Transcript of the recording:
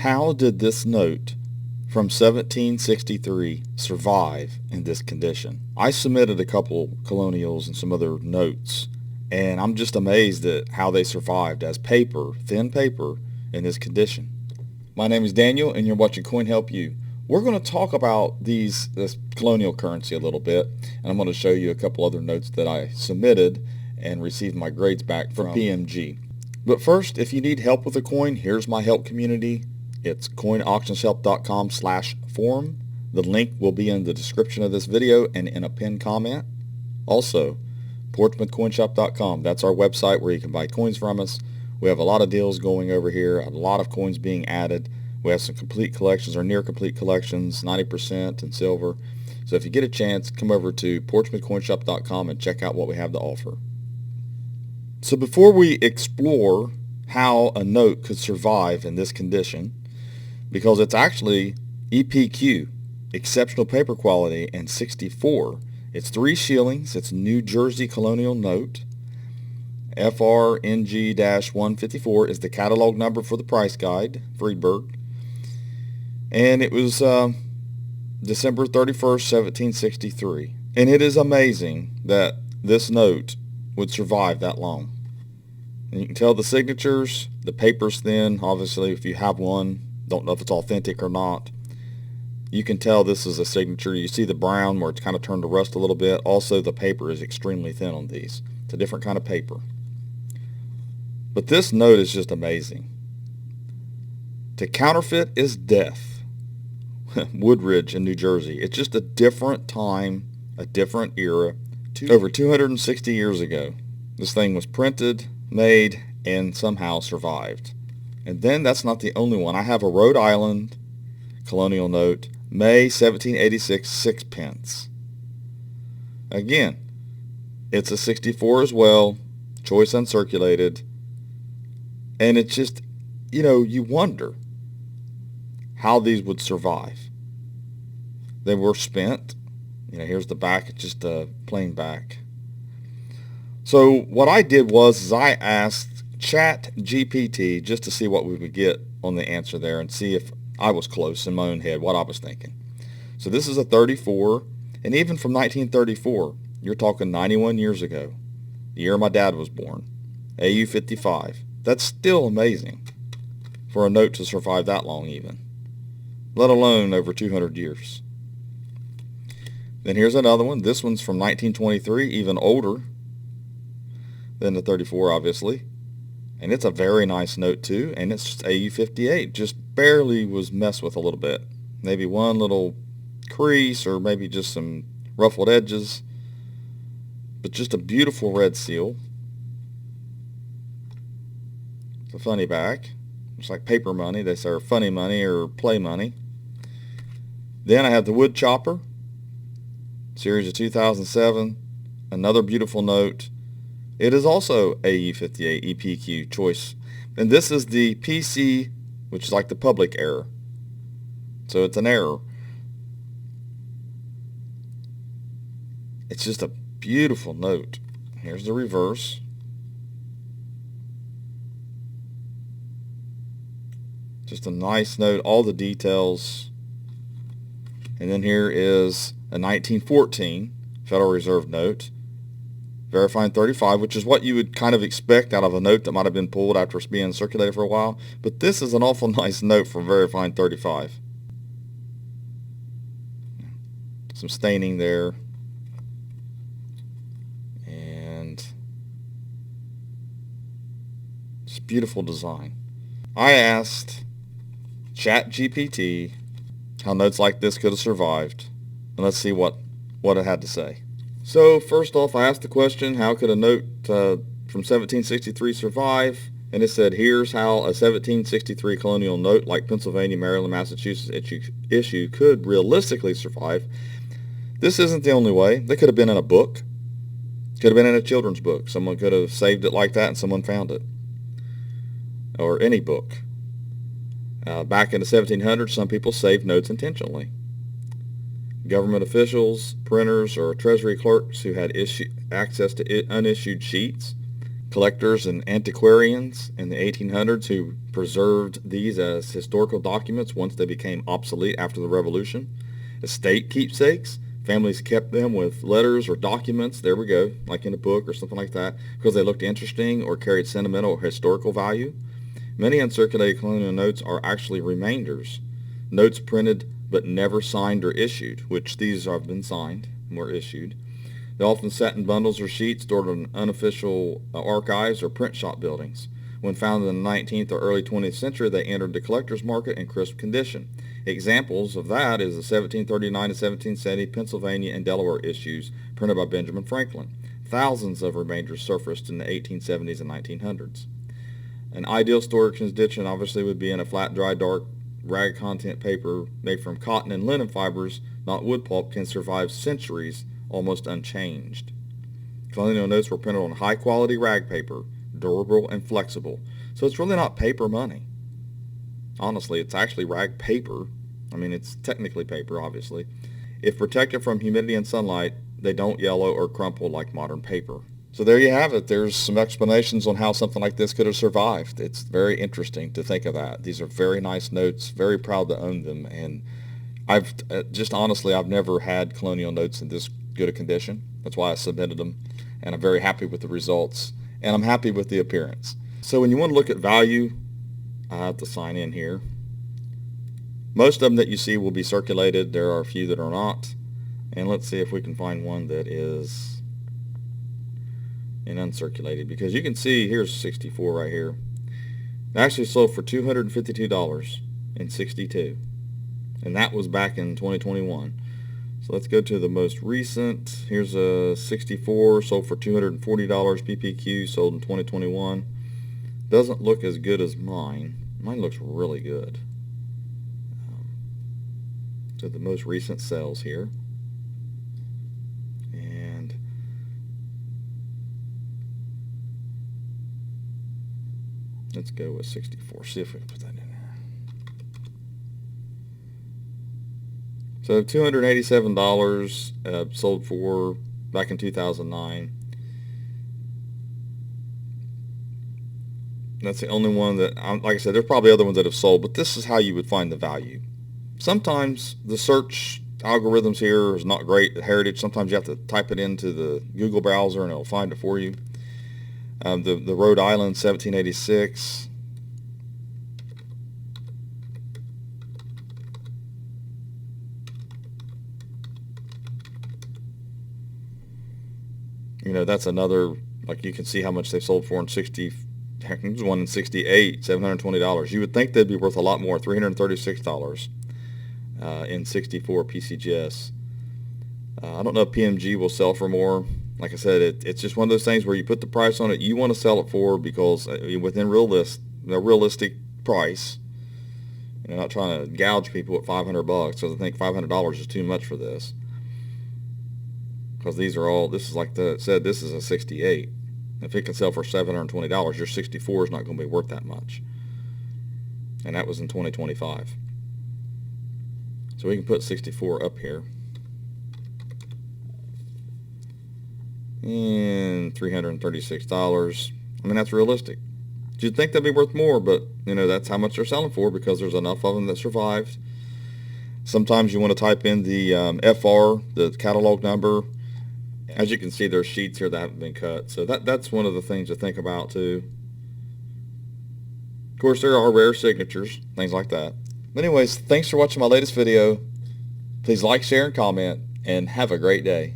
How did this note from 1763 survive in this condition? I submitted a couple Colonials and some other notes, and I'm just amazed at how they survived as paper, thin paper, in this condition. My name is Daniel, and you're watching Coin Help You. We're going to talk about this colonial currency a little bit, and I'm going to show you a couple other notes that I submitted and received my grades back from PMG. But first, if you need help with a coin, here's my help community. It's coinauctionshelp.com/forum. The link will be in the description of this video and in a pinned comment. Also, portsmouthcoinshop.com. That's our website where you can buy coins from us. We have a lot of deals going over here, a lot of coins being added. We have some complete collections or near complete collections, 90% in silver. So if you get a chance, come over to portsmouthcoinshop.com and check out what we have to offer. So before we explore how a note could survive in this condition, because it's actually EPQ, exceptional paper quality, and 64. It's 3 shillings. It's New Jersey Colonial note. FRNG-154 is the catalog number for the price guide, Friedberg. And it was December 31st, 1763. And it is amazing that this note would survive that long. And you can tell the signatures, the paper's thin. Obviously, if you have one, don't know if it's authentic or not. You can tell this is a signature. You see the brown where it's kind of turned to rust a little bit. Also, the paper is extremely thin on these. It's a different kind of paper. But this note is just amazing. To counterfeit is death. Woodridge in New Jersey. It's just a different time, a different era. Over 260 years ago, this thing was printed, made, and somehow survived. And then that's not the only one. I have a Rhode Island Colonial note, May 1786, 6 pence. Again, it's a 64 as well, choice uncirculated. And it's just, you wonder how these would survive. They were spent. Here's the back. It's just a plain back. So what I did was I asked ChatGPT just to see what we would get on the answer there and see if I was close in my own head, what I was thinking. So this is a 34, and even from 1934, you're talking 91 years ago, the year my dad was born, AU 55. That's still amazing for a note to survive that long even, let alone over 200 years. Then here's another one. This one's from 1923, even older than the 34, obviously. And it's a very nice note too, and it's AU 58. Just barely was messed with a little bit. Maybe one little crease or maybe just some ruffled edges. But just a beautiful red seal. It's a funny back. It's like paper money. They say, or funny money or play money. Then I have the wood chopper. Series of 2007, another beautiful note. It is also AE 58 EPQ choice. And this is the PC, which is like the public error. So it's an error. It's just a beautiful note. Here's the reverse. Just a nice note, all the details. And then here is a 1914 Federal Reserve note, verifying 35, which is what you would kind of expect out of a note that might have been pulled after it's being circulated for a while. But this is an awful nice note for verifying 35. Some staining there. And just beautiful design. I asked ChatGPT how notes like this could have survived. And let's see what it had to say. So first off, I asked the question, how could a note from 1763 survive? And it said, here's how a 1763 colonial note like Pennsylvania, Maryland, Massachusetts issue could realistically survive. This isn't the only way. They could have been in a book. Could have been in a children's book. Someone could have saved it like that and someone found it. Or any book. Back in the 1700s, some people saved notes intentionally. Government officials, printers, or treasury clerks who had access to unissued sheets Collectors and antiquarians in the 1800s who preserved these as historical documents once they became obsolete after the Revolution. Estate keepsakes. Families kept them with letters or documents, there we go, like in a book or something like that, because they looked interesting or carried sentimental or historical value. Many uncirculated colonial notes are actually remainders, notes printed but never signed or issued, which these have been signed and were issued. They often sat in bundles or sheets stored in unofficial archives or print shop buildings. When found in the 19th or early 20th century, they entered the collector's market in crisp condition. Examples of that is the 1739 to 1770 Pennsylvania and Delaware issues printed by Benjamin Franklin. Thousands of remainders surfaced in the 1870s and 1900s. An ideal storage condition obviously would be in a flat, dry, dark, rag content paper made from cotton and linen fibers, not wood pulp, can survive centuries almost unchanged. Colonial notes were printed on high-quality rag paper, durable and flexible. So it's really not paper money. Honestly, it's actually rag paper. I mean, it's technically paper, obviously. If protected from humidity and sunlight, they don't yellow or crumple like modern paper. So there you have it. There's some explanations on how something like this could have survived. It's very interesting to think of that. These are very nice notes, very proud to own them. And I've just honestly, I've never had colonial notes in this good a condition. That's why I submitted them. And I'm very happy with the results. And I'm happy with the appearance. So when you want to look at value, I have to sign in here. Most of them that you see will be circulated. There are a few that are not. And let's see if we can find one that is in uncirculated, because you can see here's 64 right here. It actually sold for $252.62, and that was back in 2021. So let's go to the most recent. Here's a 64 sold for $240 PPQ, sold in 2021. Doesn't look as good as mine. Mine looks really good. So the most recent sales here. Let's go with 64. See if we can put that in there. So $287 sold for back in 2009. That's the only one that, like I said, there's probably other ones that have sold, but this is how you would find the value. Sometimes the search algorithms here is not great at Heritage. Sometimes you have to type it into the Google browser and it'll find it for you. The Rhode Island 1786. You know, that's another, like you can see how much they sold for in 60, heck, there's one in 68, $720. You would think they'd be worth a lot more, $336 in 64 PCGS. I don't know if PMG will sell for more. Like I said, it's just one of those things where you put the price on it you want to sell it for, because within the realistic price. You're not trying to gouge people at $500 because I think $500 is too much for this. Because these are all, this is like the said, this is a 68. If it can sell for $720, your 64 is not going to be worth that much. And that was in 2025. So we can put 64 up here. And $336. I mean, that's realistic. You'd think they'd be worth more, but you know, that's how much they're selling for, because there's enough of them that survived. Sometimes you want to type in the FR, the catalog number. As you can see, there's sheets here that haven't been cut, so that's one of the things to think about too. Of course, there are rare signatures, things like that. But anyways, thanks for watching my latest video. Please like, share, and comment, and have a great day.